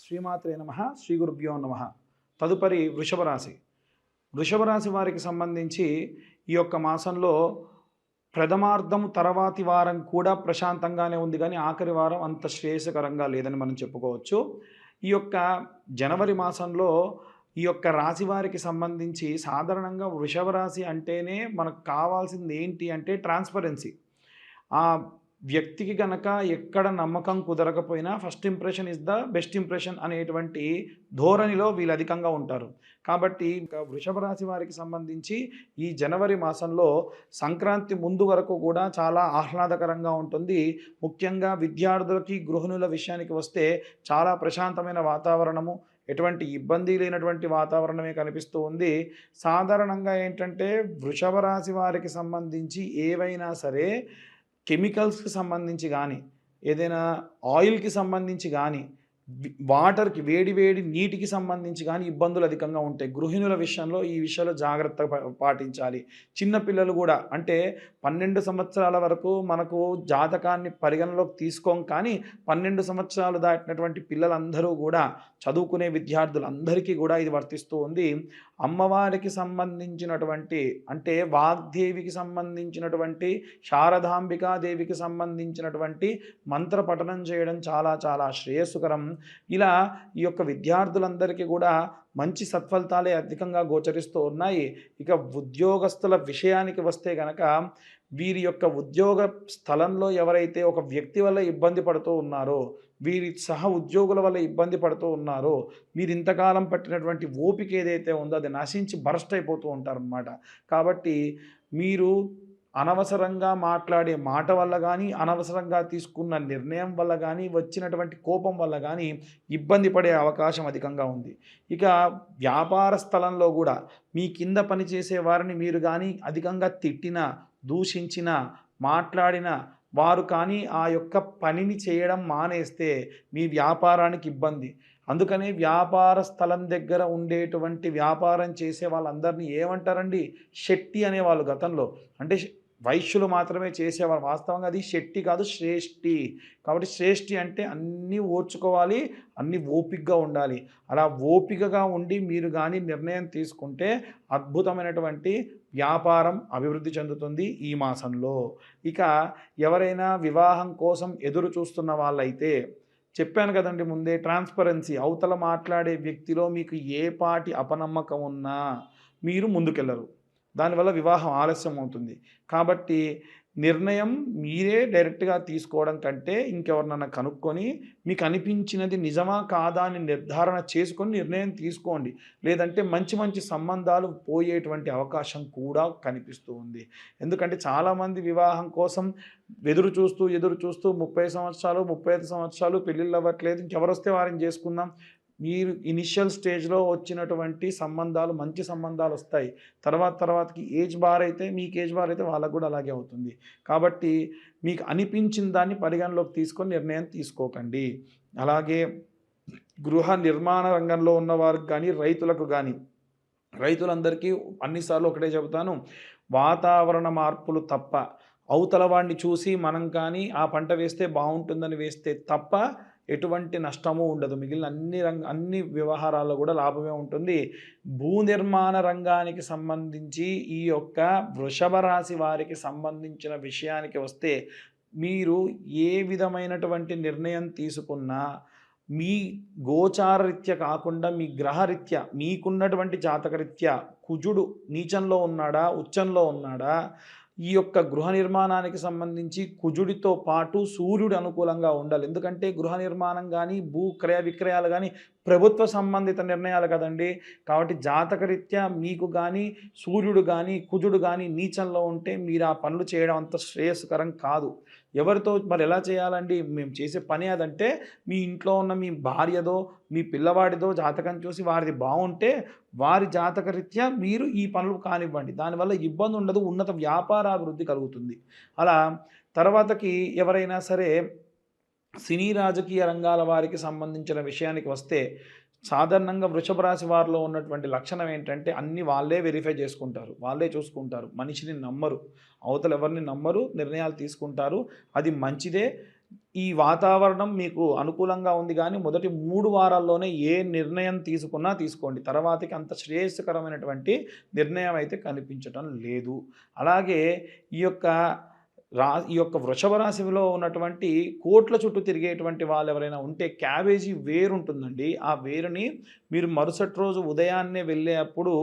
శ్రీమాత్రే నమః శ్రీ గురుభ్యో నమః. తదుపరి వృషభ రాశి. వృషభ రాశి వారికి సంబంధించి ఈ యొక్క మాసంలో ప్రథమార్థం తర్వాతి వారం కూడా ప్రశాంతంగానే ఉంది, కానీ ఆఖరి వారం అంత శ్రేయస్కరంగా లేదని మనం చెప్పుకోవచ్చు. ఈ యొక్క జనవరి మాసంలో ఈ యొక్క రాశి వారికి సంబంధించి సాధారణంగా వృషభ రాశి అంటేనే మనకు కావాల్సింది ఏంటి అంటే ట్రాన్స్పరెన్సీ. ఆ వ్యక్తికి కనుక ఎక్కడ నమ్మకం కుదరకపోయినా first impression is the best impression అనేటువంటి ధోరణిలో వీళ్ళు అధికంగా ఉంటారు. కాబట్టి ఇంకా వృషభ రాశి వారికి సంబంధించి ఈ జనవరి మాసంలో సంక్రాంతి ముందు వరకు కూడా చాలా ఆహ్లాదకరంగా ఉంటుంది. ముఖ్యంగా విద్యార్థులకి, గృహిణుల విషయానికి వస్తే చాలా ప్రశాంతమైన వాతావరణము, ఎటువంటి ఇబ్బంది లేనటువంటి వాతావరణమే కనిపిస్తూ ఉంది. సాధారణంగా ఏంటంటే వృషభ రాశి వారికి సంబంధించి ఏవైనా సరే కెమికల్స్కి సంబంధించి కానీ, ఏదైనా ఆయిల్కి సంబంధించి కానీ, వాటర్కి వేడి వేడి నీటికి సంబంధించి కానీ ఇబ్బందులు అధికంగా ఉంటాయి. గృహిణుల విషయంలో ఈ విషయంలో జాగ్రత్త పాటించాలి. చిన్నపిల్లలు కూడా అంటే 12 సంవత్సరాల వరకు మనకు జాతకాన్ని పరిగణలోకి తీసుకోం, కానీ 12 సంవత్సరాలు దాటినటువంటి పిల్లలందరూ కూడా, చదువుకునే విద్యార్థులందరికీ కూడా ఇది వర్తిస్తూ ఉంది. అమ్మవారికి సంబంధించినటువంటి అంటే వాగ్దేవికి సంబంధించినటువంటి, శారదాంబికాదేవికి సంబంధించినటువంటి మంత్ర పఠనం చేయడం చాలా చాలా శ్రేయస్కరం. ఇలా ఈ యొక్క విద్యార్థులందరికీ కూడా మంచి సత్ఫలితాలే అధికంగా గోచరిస్తూ ఉన్నాయి. ఇక ఉద్యోగస్తుల విషయానికి వస్తే గనక వీరి యొక్క ఉద్యోగ స్థలంలో ఎవరైతే ఒక వ్యక్తి వల్ల ఇబ్బంది పడుతూ ఉన్నారో, వీరి సహ ఉద్యోగుల వల్ల ఇబ్బంది పడుతూ ఉన్నారో, మీరు ఇంతకాలం పట్టినటువంటి ఓపిక ఏదైతే ఉందో అది నశించి బరస్ట్ అయిపోతూ ఉంటారన్నమాట. కాబట్టి మీరు అనవసరంగా మాట్లాడే మాట వల్ల కానీ, అనవసరంగా తీసుకున్న నిర్ణయం వల్ల కానీ, వచ్చినటువంటి కోపం వల్ల కానీ ఇబ్బంది పడే అవకాశం అధికంగా ఉంది. ఇక వ్యాపార స్థలంలో కూడా మీ కింద పనిచేసే వారిని మీరు కానీ అధికంగా తిట్టినా, దూషించిన, మాట్లాడిన వారు కానీ ఆ యొక్క పనిని చేయడం మానేస్తే మీ వ్యాపారానికి ఇబ్బంది. అందుకనే వ్యాపార స్థలం దగ్గర ఉండేటువంటి వ్యాపారం చేసే వాళ్ళందరినీ ఏమంటారండి? శెట్టి అనేవాళ్ళు గతంలో. అంటే వైశ్యులు మాత్రమే చేసేవారు. వాస్తవంగా అది శెట్టి కాదు, శ్రేష్ఠి. కాబట్టి శ్రేష్ఠి అంటే అన్నీ ఓర్చుకోవాలి, అన్నీ ఓపికగా ఉండాలి. అలా ఓపికగా ఉండి మీరు కానీ నిర్ణయం తీసుకుంటే అద్భుతమైనటువంటి వ్యాపారం అభివృద్ధి చెందుతుంది ఈ మాసంలో. ఇక ఎవరైనా వివాహం కోసం ఎదురు చూస్తున్న వాళ్ళైతే చెప్పాను కదండి ముందే, ట్రాన్స్పరెన్సీ. అవతల మాట్లాడే వ్యక్తిలో మీకు ఏ పాటి అపనమ్మకం ఉన్నా మీరు ముందుకెళ్ళరు. దానివల్ల వివాహం ఆలస్యం అవుతుంది. కాబట్టి నిర్ణయం మీరే డైరెక్ట్గా తీసుకోవడం కంటే ఇంకెవరినన్నా కనుక్కొని మీకు అనిపించినది నిజమా కాదా అని నిర్ధారణ చేసుకొని నిర్ణయం తీసుకోండి. లేదంటే మంచి మంచి సంబంధాలు పోయేటువంటి అవకాశం కూడా కనిపిస్తూ ఉంది. ఎందుకంటే చాలామంది వివాహం కోసం ఎదురు చూస్తూ 30 సంవత్సరాలు 35 సంవత్సరాలు పెళ్ళిళ్ళు అవ్వట్లేదు, ఇంకెవరు వస్తే వారిని చేసుకుందాం. మీరు ఇనిషియల్ స్టేజ్లో వచ్చినటువంటి సంబంధాలు మంచి సంబంధాలు వస్తాయి. తర్వాతకి ఏజ్ బార్ అయితే, మీకు ఏజ్ బార్ అయితే వాళ్ళకు కూడా అలాగే అవుతుంది. కాబట్టి మీకు అనిపించిన దాన్ని పరిగణలోకి తీసుకొని నిర్ణయం తీసుకోకండి. అలాగే గృహ నిర్మాణ రంగంలో ఉన్నవారికి కానీ, రైతులకు కానీ, రైతులందరికీ అన్నిసార్లు ఒకటే చెబుతాను, వాతావరణ మార్పులు తప్ప అవతల వాడిని చూసి మనం కానీ ఆ పంట వేస్తే బాగుంటుందని వేస్తే తప్ప ఎటువంటి నష్టము ఉండదు. మిగిలిన అన్ని వ్యవహారాల్లో కూడా లాభమే ఉంటుంది. భూ నిర్మాణ రంగానికి సంబంధించి ఈ యొక్క వృషభ రాశి వారికి సంబంధించిన విషయానికి వస్తే, మీరు ఏ విధమైనటువంటి నిర్ణయం తీసుకున్నా మీ గోచారరీత్యా కాకుండా మీ గ్రహరీత్యా, మీకున్నటువంటి జాతకరీత్యా కుజుడు నీచంలో ఉన్నాడా, ఉచ్చంలో ఉన్నాడా, ఈ యొక్క గృహ నిర్మాణానికి సంబంధించి కుజుడితో పాటు సూర్యుడు అనుకూలంగా ఉండాలి. ఎందుకంటే గృహ నిర్మాణం కానీ, భూ క్రయ విక్రయాలు కానీ ప్రభుత్వ సంబంధిత నిర్ణయాలు కదండి. కాబట్టి జాతకరీత్యా మీకు కానీ, సూర్యుడు కానీ, కుజుడు కానీ నీచంలో ఉంటే మీరు ఆ పనులు చేయడం అంత శ్రేయస్కరం కాదు. ఎవరితో మరి ఎలా చేయాలండి? మేము చేసే పని అదంటే మీ ఇంట్లో ఉన్న మీ భార్యదో, మీ పిల్లవాడిదో జాతకం చూసి వారిది బాగుంటే వారి జాతకరీత్యా మీరు ఈ పనులు కానివ్వండి. దానివల్ల ఇబ్బంది ఉండదు, ఉన్నత వ్యాపారాభివృద్ధి కలుగుతుంది. అలా తర్వాతకి ఎవరైనా సరే సినీ రాజకీయ రంగాల వారికి సంబంధించిన విషయానికి వస్తే, సాధారణంగా వృషభ రాశి వారిలో ఉన్నటువంటి లక్షణం ఏంటంటే అన్నీ వాళ్ళే వెరిఫై చేసుకుంటారు, వాళ్ళే చూసుకుంటారు, మనిషిని నమ్మరు, అవతల ఎవరిని నమ్మరు, నిర్ణయాలు తీసుకుంటారు. అది మంచిదే. ఈ వాతావరణం మీకు అనుకూలంగా ఉంది కానీ మొదటి 3 వారాల్లోనే ఏ నిర్ణయం తీసుకున్నా తీసుకోండి. తర్వాతకి అంత శ్రేయస్కరమైనటువంటి నిర్ణయం అయితే కనిపించటం లేదు. అలాగే ఈ యొక్క ఈ యొక్క వృషభ రాశిలో ఉన్నటువంటి కోట్ల చుట్టూ తిరిగేటువంటి వాళ్ళు ఎవరైనా ఉంటే క్యాబేజీ వేరు ఉంటుందండి. ఆ వేరుని మీరు మరుసటి రోజు ఉదయాన్నే వెళ్ళేటప్పుడు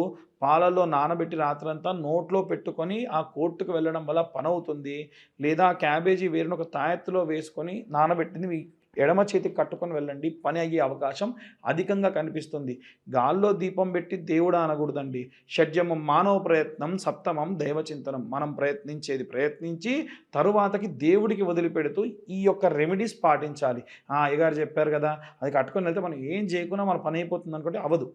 పాలలో నానబెట్టి రాత్రంతా నోట్లో పెట్టుకొని ఆ కోర్టుకు వెళ్ళడం వల్ల పనవుతుంది. లేదా క్యాబేజీ వేరుని ఒక తాయెత్తులో వేసుకొని నానబెట్టింది మీ ఎడమ చేతికి కట్టుకొని వెళ్ళండి. పని అయ్యే అవకాశం అధికంగా కనిపిస్తుంది. గాల్లో దీపం పెట్టి దేవుడా అనకూడదండి. షడ్జమం మానవ ప్రయత్నం, సప్తమం దైవచింతనం. మనం ప్రయత్నించి తరువాతకి దేవుడికి వదిలిపెడుతూ ఈ యొక్క రెమెడీస్ పాటించాలి. అయ్యగారు చెప్పారు కదా, అది కట్టుకొని వెళ్తే మనం ఏం చేయకుండా మన పని అయిపోతుంది అనుకుంటే అవ్వదు.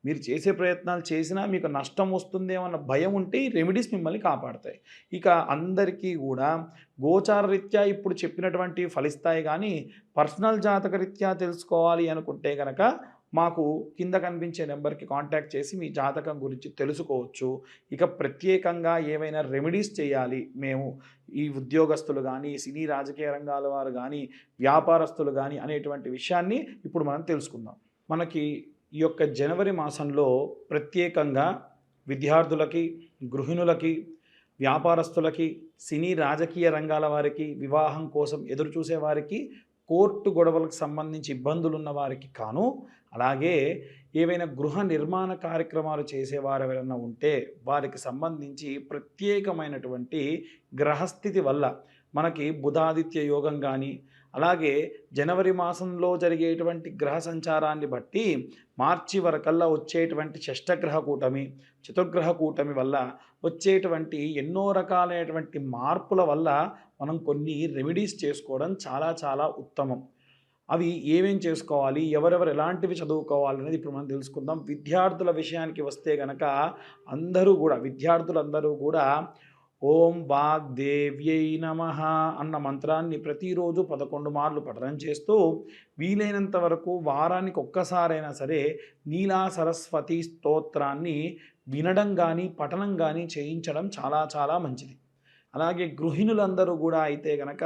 మీరు చేసే ప్రయత్నాలు చేసినా మీకు నష్టం వస్తుందేమో అన్న భయం ఉంటే ఈ రెమెడీస్ మిమ్మల్ని కాపాడతాయి. ఇక అందరికీ కూడా గోచార రీత్యా ఇప్పుడు చెప్పినటువంటి ఫలిస్తాయి కానీ పర్సనల్ జాతక రీత్యా తెలుసుకోవాలి అనుకుంటే కనుక మాకు కింద కనిపించే నెంబర్కి కాంటాక్ట్ చేసి మీ జాతకం గురించి తెలుసుకోవచ్చు. ఇక ప్రత్యేకంగా ఏవైనా రెమెడీస్ చేయాలి మేము ఈ ఉద్యోగస్తులు కానీ, సినీ రాజకీయ రంగాల వారు కానీ, వ్యాపారస్తులు కానీ అనేటువంటి విషయాన్ని ఇప్పుడు మనం తెలుసుకుందాం. మనకి ఈ యొక్క జనవరి మాసంలో ప్రత్యేకంగా విద్యార్థులకి, గృహిణులకి, వ్యాపారస్తులకి, సినీ రాజకీయ రంగాల వారికి, వివాహం కోసం ఎదురు చూసే వారికి, కోర్టు గొడవలకు సంబంధించి ఇబ్బందులు ఉన్న వారికి కాను, అలాగే ఏవైనా గృహ నిర్మాణ కార్యక్రమాలు చేసేవారు ఎవరైనా ఉంటే వారికి సంబంధించి ప్రత్యేకమైనటువంటి గ్రహస్థితి వల్ల మనకి బుధాదిత్య యోగం కానీ, అలాగే జనవరి మాసంలో జరిగేటువంటి గ్రహ సంచారాన్ని బట్టి మార్చి వరకల్లా వచ్చేటువంటి షష్టగ్రహ కూటమి, చతుర్గ్రహ కూటమి వల్ల వచ్చేటువంటి ఎన్నో రకాలైనటువంటి మార్పుల వల్ల మనం కొన్ని రెమెడీస్ చేసుకోవడం చాలా చాలా ఉత్తమం. అవి ఏమేం చేసుకోవాలి, ఎవరెవరు ఎలాంటివి చదువుకోవాలి అనేది ఇప్పుడు మనం తెలుసుకుందాం. విద్యార్థుల విషయానికి వస్తే కనుక విద్యార్థులందరూ కూడా ఓం వాగ్దేవ్యై నమః అన్న మంత్రాన్ని ప్రతిరోజు 11 మార్లు పఠనం చేస్తూ వీలైనంత వరకు వారానికి ఒక్కసారైనా సరే నీలా సరస్వతి స్తోత్రాన్ని వినడం కానీ పఠనం కానీ చేయించడం చాలా చాలా మంచిది. అలాగే గృహిణులందరూ కూడా అయితే కనుక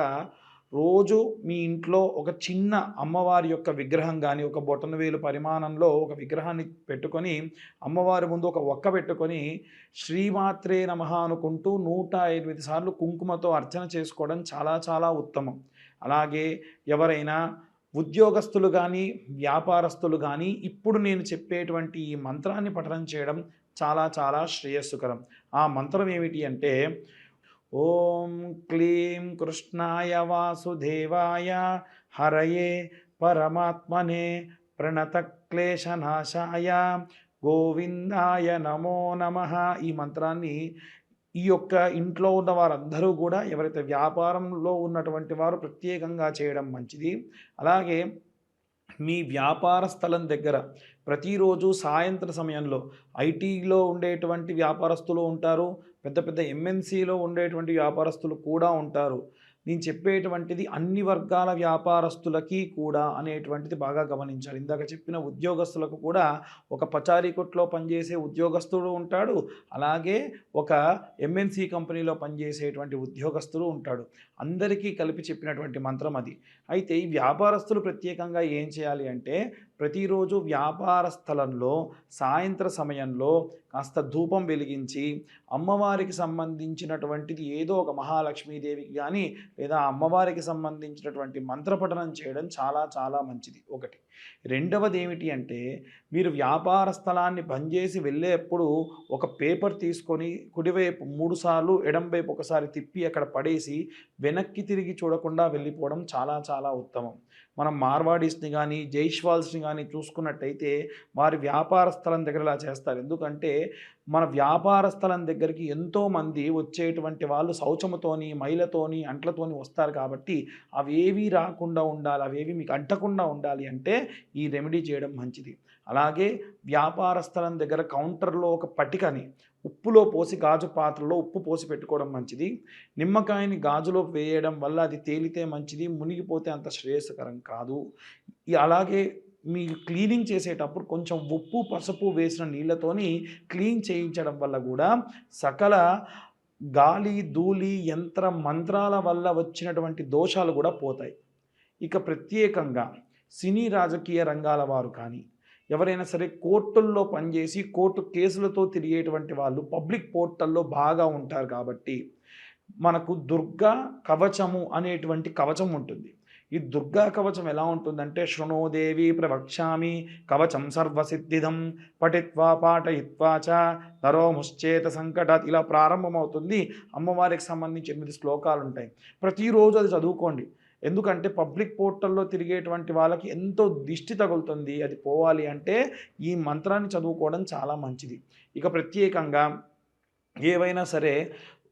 రోజు మీ ఇంట్లో ఒక చిన్న అమ్మవారి యొక్క విగ్రహం కానీ ఒక బొటనవేలు పరిమాణంలో ఒక విగ్రహాన్ని పెట్టుకొని అమ్మవారి ముందు ఒక ఒక్క పెట్టుకొని శ్రీమాత్రే నమః అనుకుంటూ 108 సార్లు కుంకుమతో అర్చన చేసుకోవడం చాలా చాలా ఉత్తమం. అలాగే ఎవరైనా ఉద్యోగస్తులు కానీ వ్యాపారస్తులు కానీ ఇప్పుడు నేను చెప్పేటువంటి ఈ మంత్రాన్ని పఠనం చేయడం చాలా చాలా శ్రేయస్సుకరం. ఆ మంత్రం ఏమిటి అంటే ఓం క్లీం కృష్ణాయ వాసుదేవాయ హరయే పరమాత్మనే ప్రణతక్లేశనాశాయ గోవిందాయ నమో నమః. ఈ మంత్రాన్ని ఈ యొక్క ఇంట్లో ఉన్న వారందరూ కూడా ఎవరైతే వ్యాపారంలో ఉన్నటువంటి వారు ప్రత్యేకంగా చేయడం మంచిది. అలాగే మీ వ్యాపార స్థలం దగ్గర ప్రతిరోజు సాయంత్ర సమయంలో ఐటీలో ఉండేటువంటి వ్యాపారస్తులు ఉంటారు, పెద్ద పెద్ద ఎంఎన్సీలో ఉండేటువంటి వ్యాపారస్తులు కూడా ఉంటారు. నేను చెప్పేటువంటిది అన్ని వర్గాల వ్యాపారస్తులకి కూడా అనేటువంటిది బాగా గమనించాలి. ఇందాక చెప్పిన ఉద్యోగస్తులకు కూడా ఒక పచారీ కొట్లో పనిచేసే ఉద్యోగస్తుడు ఉంటాడు, అలాగే ఒక ఎంఎన్సీ కంపెనీలో పనిచేసేటువంటి ఉద్యోగస్తుడు ఉంటాడు. అందరికీ కలిపి చెప్పినటువంటి మంత్రం అది. అయితే ఈ వ్యాపారస్తులు ప్రత్యేకంగా ఏం చేయాలి అంటే ప్రతిరోజు వ్యాపార స్థలంలో సాయంత్ర సమయంలో కాస్త ధూపం వెలిగించి అమ్మవారికి సంబంధించినటువంటిది ఏదో ఒక మహాలక్ష్మీదేవికి కానీ లేదా అమ్మవారికి సంబంధించినటువంటి మంత్రపఠనం చేయడం చాలా చాలా మంచిది. ఒకటి. రెండవది ఏమిటి అంటే మీరు వ్యాపార స్థలాన్ని బంద్ చేసి వెళ్ళేప్పుడు ఒక పేపర్ తీసుకొని కుడివైపు 3 సార్లు ఎడంవైపు ఒకసారి తిప్పి అక్కడ పడేసి వెనక్కి తిరిగి చూడకుండా వెళ్ళిపోవడం చాలా చాలా ఉత్తమం. మనం మార్వాడీస్ని కానీ జైష్వాల్స్ని కానీ చూసుకున్నట్టయితే వారి వ్యాపార స్థలం దగ్గర ఇలా చేస్తారు. ఎందుకంటే మన వ్యాపార స్థలం దగ్గరికి ఎంతోమంది వచ్చేటువంటి వాళ్ళు శౌచముతోని మైలతోని అంట్లతోని వస్తారు. కాబట్టి అవేవి రాకుండా ఉండాలి, అవేవి మీకు అంటకుండా ఉండాలి అంటే ఈ రెమెడీ చేయడం మంచిది. అలాగే వ్యాపార స్థలం దగ్గర కౌంటర్లో ఒక పటికని ఉప్పులో పోసి గాజు పాత్రలో ఉప్పు పోసి పెట్టుకోవడం మంచిది. నిమ్మకాయని గాజులో వేయడం వల్ల అది తేలితే మంచిది, మునిగిపోతే అంత శ్రేయస్కరం కాదు. అలాగే మీ క్లీనింగ్ చేసేటప్పుడు కొంచెం ఉప్పు పసుపు వేసిన నీళ్ళతోని క్లీన్ చేయించడం వల్ల కూడా సకల గాలి ధూళి యంత్ర మంత్రాల వల్ల వచ్చినటువంటి దోషాలు కూడా పోతాయి. ఇక ప్రత్యేకంగా సినీ రాజకీయ రంగాల వారు కానీ, ఎవరైనా సరే కోర్టుల్లో పనిచేసి కోర్టు కేసులతో తిరిగేటువంటి వాళ్ళు పబ్లిక్ పోర్టల్లో బాగా ఉంటారు కాబట్టి మనకు దుర్గా కవచము అనేటువంటి కవచం ఉంటుంది. ఈ దుర్గా కవచం ఎలా ఉంటుందంటే శృణోదేవి ప్రవక్ష్యామి కవచం సర్వసిద్ధిదం పఠిత్వా పాఠయిత్వా చ నరోముశ్చేత సంకటాత్ ఇలా ప్రారంభమవుతుంది. అమ్మవారికి సంబంధించి 8 శ్లోకాలు ఉంటాయి. ప్రతిరోజు అది చదువుకోండి. ఎందుకంటే పబ్లిక్ పోర్టల్లో తిరిగేటువంటి వాళ్ళకి ఎంతో దిష్టి తగులుతుంది. అది పోవాలి అంటే ఈ మంత్రాన్ని చదువుకోవడం చాలా మంచిది. ఇక ప్రత్యేకంగా ఏవైనా సరే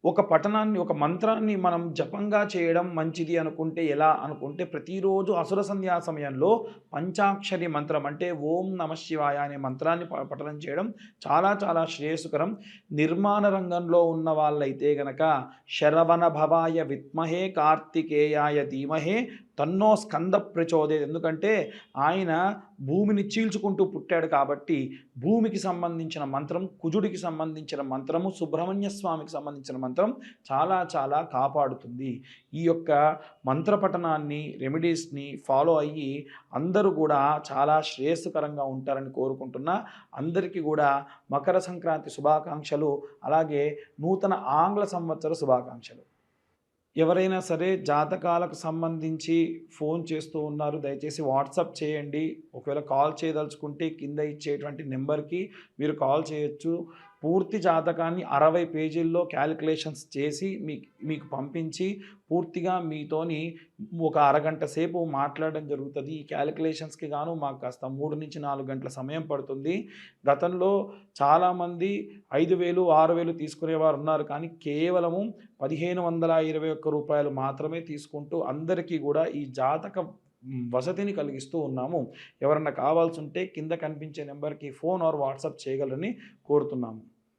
ఒక పఠనాన్ని, ఒక మంత్రాన్ని మనం జపంగా చేయడం మంచిది అనుకుంటే ఎలా అనుకుంటే, ప్రతిరోజు అసుర సంధ్యా సమయంలో పంచాక్షరి మంత్రం అంటే ఓం నమః శివాయ అనే మంత్రాన్ని పఠనం చేయడం చాలా చాలా శ్రేయస్కరం. నిర్మాణ రంగంలో ఉన్న వాళ్ళైతే గనక శరవణ భవాయ విద్మహే కార్తికేయాయ ధీమహే తన్నో స్కంద ప్రచోదయత్. ఎందుకంటే ఆయన భూమిని చీల్చుకుంటూ పుట్టాడు కాబట్టి భూమికి సంబంధించిన మంత్రం, కుజుడికి సంబంధించిన మంత్రము, సుబ్రహ్మణ్య స్వామికి సంబంధించిన మంత్రం చాలా చాలా కాపాడుతుంది. ఈ యొక్క మంత్రపఠనాన్ని, రెమెడీస్ని ఫాలో అయ్యి అందరూ కూడా చాలా శ్రేయస్కరంగా ఉంటారని కోరుకుంటున్నా. అందరికీ కూడా మకర సంక్రాంతి శుభాకాంక్షలు, అలాగే నూతన ఆంగ్ల సంవత్సర శుభాకాంక్షలు. ఎవరైనా సరే జాతకాలకు సంబంధించి ఫోన్ చేస్తూ ఉన్నారు, దయచేసి వాట్సాప్ చేయండి. ఒకవేళ కాల్ చేయదలుచుకుంటే కింద ఇచ్చేటువంటి నెంబర్కి మీరు కాల్ చేయొచ్చు. పూర్తి జాతకాన్ని 60 పేజీల్లో క్యాలిక్యులేషన్స్ చేసి మీకు పంపించి పూర్తిగా మీతోని ఒక అరగంట సేపు మాట్లాడడం జరుగుతుంది. ఈ క్యాలిక్యులేషన్స్కి గాను మాకు కాస్త 3 నుంచి 4 గంటల సమయం పడుతుంది. గతంలో చాలామంది 5,000, 6,000 తీసుకునేవారు ఉన్నారు. కానీ కేవలము 1,521 రూపాయలు మాత్రమే తీసుకుంటూ అందరికీ కూడా ఈ జాతక వసతిని కలిగిస్తూ ఉన్నాము. ఎవరన్నా కావాల్సి ఉంటే కింద కనిపించే నెంబర్కి ఫోన్ ఆర్ వాట్సాప్ చేయగలరని కోరుతున్నాము.